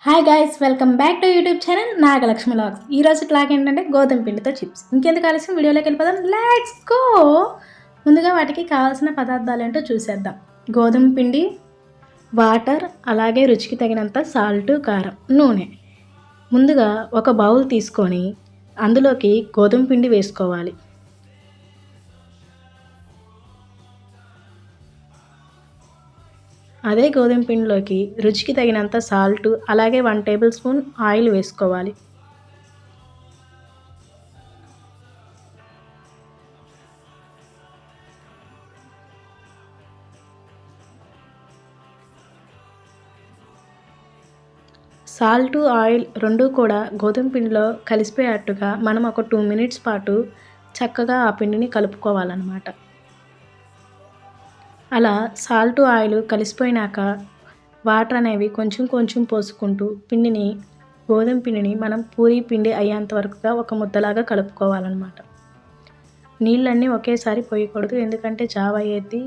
Hi guys welcome back to YouTube channel Nagalakshmi vlogs. ఈరోజు clock ఏంటంటే గోధుమ పిండితో చిప్స్. ఇంకెందుకు ఆలస్యం వీడియోలోకి వెళ్ళిపోదాం, లెట్స్ గో. ముందుగా వాటికి కావాల్సిన పదార్థాలు ఏంటో చూసేద్దాం. గోధుమ పిండి, వాటర్, అలాగే రుచికి తగినంత సాల్ట్, కారం, నూనె. ముందుగా ఒక బౌల్ తీసుకొని అందులోకి గోధుమ పిండి వేసుకోవాలి. అదే గోధుమ పిండిలోకి రుచికి తగినంత సాల్ట్, అలాగే 1 టేబుల్ స్పూన్ ఆయిల్ వేసుకోవాలి. సాల్ట్, ఆయిల్ రెండు కూడా గోధుమ పిండిలో కలిసిపోయేట్టుగా మనం ఒక 2 మినిట్స్ పాటు చక్కగా ఆ పిండిని కలుపుకోవాలన్నమాట. అలా సాల్ట్, ఆయిల్ కలిసిపోయినాక వాటర్ అనేవి కొంచెం కొంచెం పోసుకుంటూ గోధుమ పిండిని మనం పూరీ పిండి అయ్యేంత వరకుగా ఒక ముద్దలాగా కలుపుకోవాలన్నమాట. నీళ్ళన్నీ ఒకేసారి పోయకూడదు, ఎందుకంటే జావ అయ్యేది.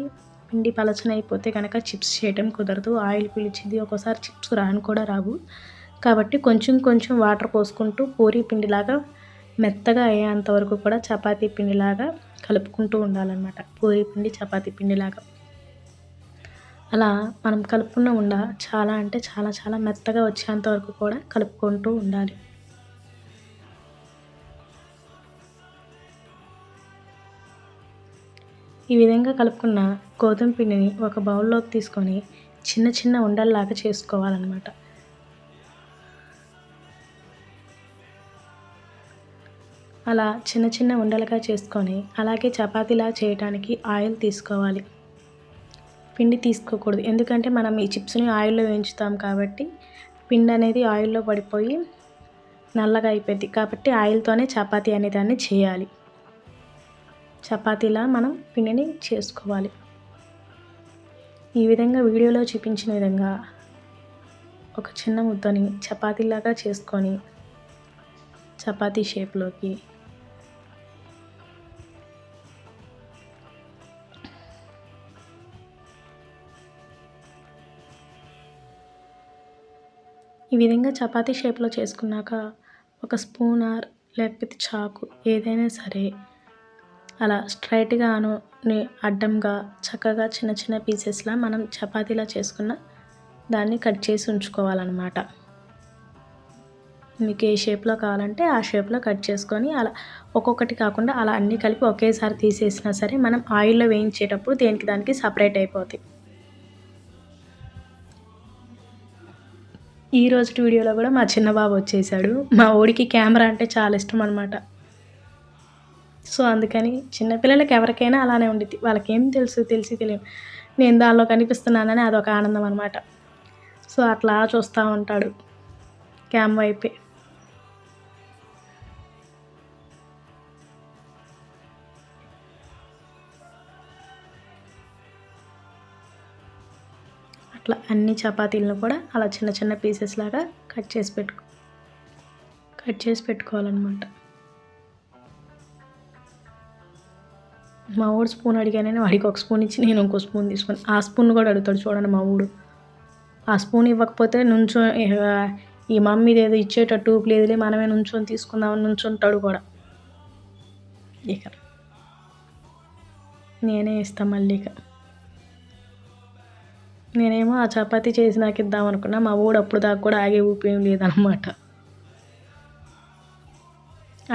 పిండి పలచనైపోతే కనుక చిప్స్ చేయడం కుదరదు, ఆయిల్ పీల్చింది, ఒక్కోసారి చిప్స్ రాను కూడా రావు. కాబట్టి కొంచెం కొంచెం వాటర్ పోసుకుంటూ పూరీ పిండిలాగా మెత్తగా అయ్యేంత వరకు కూడా చపాతీ పిండిలాగా కలుపుకుంటూ ఉండాలన్నమాట. పూరీ పిండి, చపాతీ పిండిలాగా అలా మనం కలుపుకున్న ఉండ చాలా అంటే చాలా చాలా మెత్తగా వచ్చేంత వరకు కూడా కలుపుకుంటూ ఉండాలి. ఈ విధంగా కలుపుకున్న గోధుమ పిండిని ఒక బౌల్లోకి తీసుకొని చిన్న చిన్న ఉండల్లాగా చేసుకోవాలన్నమాట. అలా చిన్న చిన్న ఉండలుగా చేసుకొని అలాగే చపాతీలా చేయడానికి ఆయిల్ తీసుకోవాలి. పిండి తీసుకోకూడదు, ఎందుకంటే మనం ఈ చిప్స్ని ఆయిల్లో వేయించుతాం కాబట్టి పిండి అనేది ఆయిల్లో పడిపోయి నల్లగా అయిపోద్ది. కాబట్టి ఆయిల్తోనే చపాతీ అనేదాన్ని చేయాలి. చపాతీలా మనం పిండిని చేసుకోవాలి. ఈ విధంగా వీడియోలో చూపించిన విధంగా ఒక చిన్న ముద్దని చపాతీలాగా చేసుకొని చపాతీ షేప్లోకి ఈ విధంగా చపాతీ షేప్లో చేసుకున్నాక ఒక స్పూన్ లేకపోతే చాకు ఏదైనా సరే అలా స్ట్రైట్గా అడ్డంగా చక్కగా చిన్న చిన్న పీసెస్లా మనం చపాతీలా చేసుకున్న దాన్ని కట్ చేసి ఉంచుకోవాలన్నమాట. మీకు ఏ షేప్లో కావాలంటే ఆ షేప్లో కట్ చేసుకొని అలా ఒక్కొక్కటి కాకుండా అలా అన్నీ కలిపి ఒకేసారి తీసేసినా సరే మనం ఆయిల్లో వేయించేటప్పుడు దేనికి దానికి సపరేట్ అయిపోతాయి. ఈ రోజు వీడియోలో కూడా మా చిన్న బాబు వచ్చేసాడు. మా ఊడికి కెమెరా అంటే చాలా ఇష్టం అనమాట. సో అందుకని చిన్నపిల్లలకి ఎవరికైనా అలానే ఉండిద్ది. వాళ్ళకేం తెలియదు, నేను దానిలో కనిపిస్తున్నానని అదొక ఆనందం అనమాట. సో అట్లా చూస్తూ ఉంటాడు క్యామ్ వైపే. అట్లా అన్ని చపాతీలను కూడా అలా చిన్న చిన్న పీసెస్ లాగా కట్ చేసి పెట్టుకోవాలన్నమాట. మా ఊడు స్పూన్ అడిగానని వాడికి ఒక స్పూన్ ఇచ్చి నేను ఇంకో స్పూన్ తీసుకొని ఆ స్పూన్ కూడా అడుగుతాడు. చూడండి మా ఊడు ఆ స్పూన్ ఇవ్వకపోతే ఈ మమ్మీది ఏదో ఇచ్చేటట్టు లేదులే మనమే నుంచొని తీసుకుందామని నుంచుంటాడు కూడా. ఇక నేనే ఇస్తాను మళ్ళీ. నేనేమో ఆ చపాతీ చేసి నాకు ఇద్దాం అనుకున్నా, మా ఊడు అప్పుడు దాకా కూడా ఆగే ఊపేం లేదనమాట.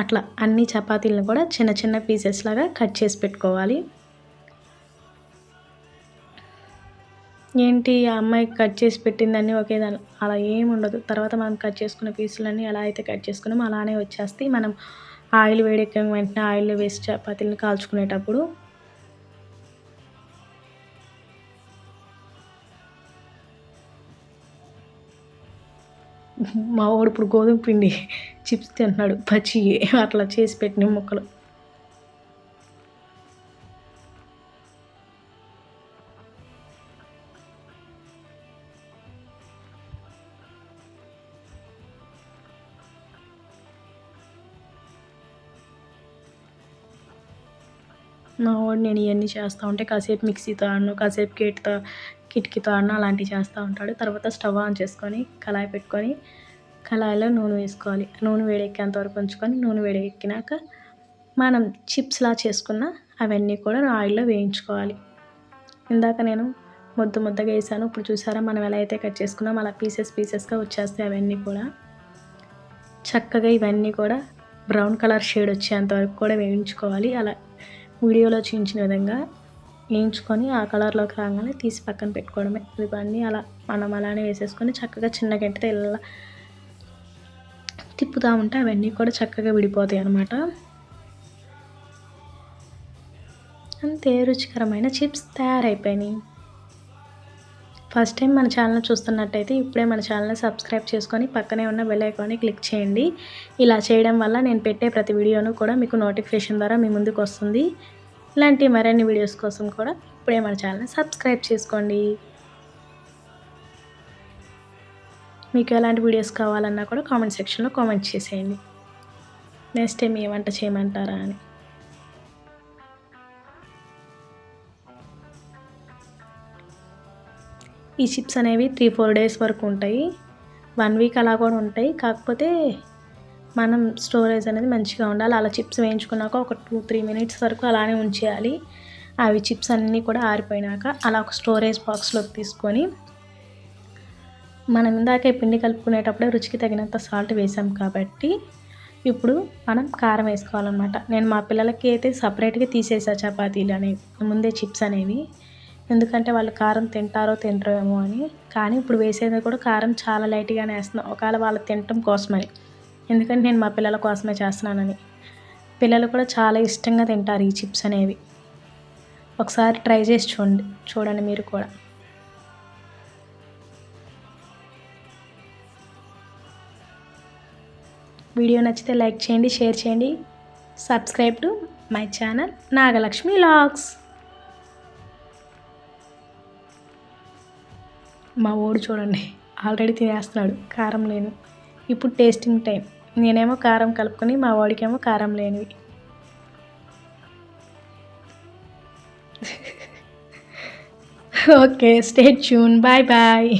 అట్లా అన్ని చపాతీలను కూడా చిన్న చిన్న పీసెస్ లాగా కట్ చేసి పెట్టుకోవాలి. ఏంటి ఆ అమ్మాయి కట్ చేసి పెట్టిందని ఒకేదాన్ని అలా ఏమి ఉండదు. తర్వాత మనం కట్ చేసుకున్న పీసులన్నీ ఎలా అయితే కట్ చేసుకున్నామో అలానే వచ్చేస్తాయి. మనం ఆయిల్ వేడెక్కిన వెంటనే ఆయిల్లో వేసి చపాతీలను కాల్చుకునేటప్పుడు మా వాడు ఇప్పుడు గోధుమ పిండి చిప్స్ తింటున్నాడు, పచ్చి అట్లా చేసి పెట్టిన ముక్కలు. మా వాడు నేను ఇవన్నీ చేస్తూ ఉంటే కాసేపు మిక్సీతో ఆడను, కాసేపు గేట్తో కిటికీ తోరణం అలాంటివి చేస్తూ ఉంటాడు. తర్వాత స్టవ్ ఆన్ చేసుకొని కళాయి పెట్టుకొని కళాయిలో నూనె వేసుకోవాలి. నూనె వేడెక్కేంత వరకు ఉంచుకొని నూనె వేడెక్కినాక మనం చిప్స్లా చేసుకున్న అవన్నీ కూడా ఆయిల్లో వేయించుకోవాలి. ఇందాక నేను ముద్దగా వేసాను. ఇప్పుడు చూసారా మనం ఎలా అయితే కట్ చేసుకున్నాం అలా పీసెస్గా వచ్చేస్తాయి అవన్నీ కూడా. చక్కగా ఇవన్నీ కూడా బ్రౌన్ కలర్ షేడ్ వచ్చేంత వరకు కూడా వేయించుకోవాలి. అలా వీడియోలో చూపించిన విధంగా వేయించుకొని ఆ కలర్లోకి రాగానే తీసి పక్కన పెట్టుకోవడమే. ఇవన్నీ అలా మనం అలానే వేసేసుకొని చక్కగా చిన్న గంటతో ఇలా తిప్పుతూ ఉంటే అవన్నీ కూడా చక్కగా విడిపోతాయి అన్నమాట. అంతే, రుచికరమైన చిప్స్ తయారైపోయినాయి. ఫస్ట్ టైం మన ఛానల్ చూస్తున్నట్టయితే ఇప్పుడే మన ఛానల్ని సబ్స్క్రైబ్ చేసుకొని పక్కనే ఉన్న బెల్ ఐకాన్ని క్లిక్ చేయండి. ఇలా చేయడం వల్ల నేను పెట్టే ప్రతి వీడియోను కూడా మీకు నోటిఫికేషన్ ద్వారా మీ ముందుకు వస్తుంది. ఇలాంటి మరిన్ని వీడియోస్ కోసం కూడా ఇప్పుడే మన ఛానల్ని సబ్స్క్రైబ్ చేసుకోండి. మీకు ఎలాంటి వీడియోస్ కావాలన్నా కూడా కామెంట్ సెక్షన్లో కామెంట్ చేసేయండి. నెక్స్ట్ టైం ఏ వంట చేయమంటారా అని. ఈ చిప్స్ అనేవి 3-4 డేస్ వరకు ఉంటాయి. 1 వీక్ అలా కూడా ఉంటాయి. కాకపోతే మనం స్టోరేజ్ అనేది మంచిగా ఉండాలి. అలా చిప్స్ వేయించుకున్నాక ఒక 2-3 మినిట్స్ వరకు అలానే ఉంచేయాలి. అవి చిప్స్ అన్నీ కూడా ఆరిపోయినాక అలా ఒక స్టోరేజ్ బాక్స్లోకి తీసుకొని మనం ఇందాకే పిండి కలుపుకునేటప్పుడే రుచికి తగినంత సాల్ట్ వేసాం కాబట్టి ఇప్పుడు మనం కారం వేసుకోవాలన్నమాట. నేను మా పిల్లలకి అయితే సపరేట్గా తీసేసా చపాతీలు అనేవి ముందే చిప్స్ అనేవి. ఎందుకంటే వాళ్ళు కారం తింటారో తింటారేమో అని. కానీ ఇప్పుడు వేసేది కూడా కారం చాలా లైట్గానే వేస్తున్నాను. ఒకవేళ వాళ్ళు తినటం కోసమని, ఎందుకంటే నేను మా పిల్లల కోసమే చేస్తున్నానని. పిల్లలు కూడా చాలా ఇష్టంగా తింటారు ఈ చిప్స్ అనేవి. ఒకసారి ట్రై చేసి చూడండి మీరు కూడా. వీడియో నచ్చితే లైక్ చేయండి, షేర్ చేయండి. Subscribe to my channel Nagalakshmi vlogs. మా ఓడు చూడండి ఆల్రెడీ తినేస్తున్నాడు కారం లేని. ఇప్పుడు టేస్టింగ్ టైం. నేనేమో కారం కలుపుకొని మా వాడికేమో కారం లేనివి. Okay, stay tuned. Bye bye.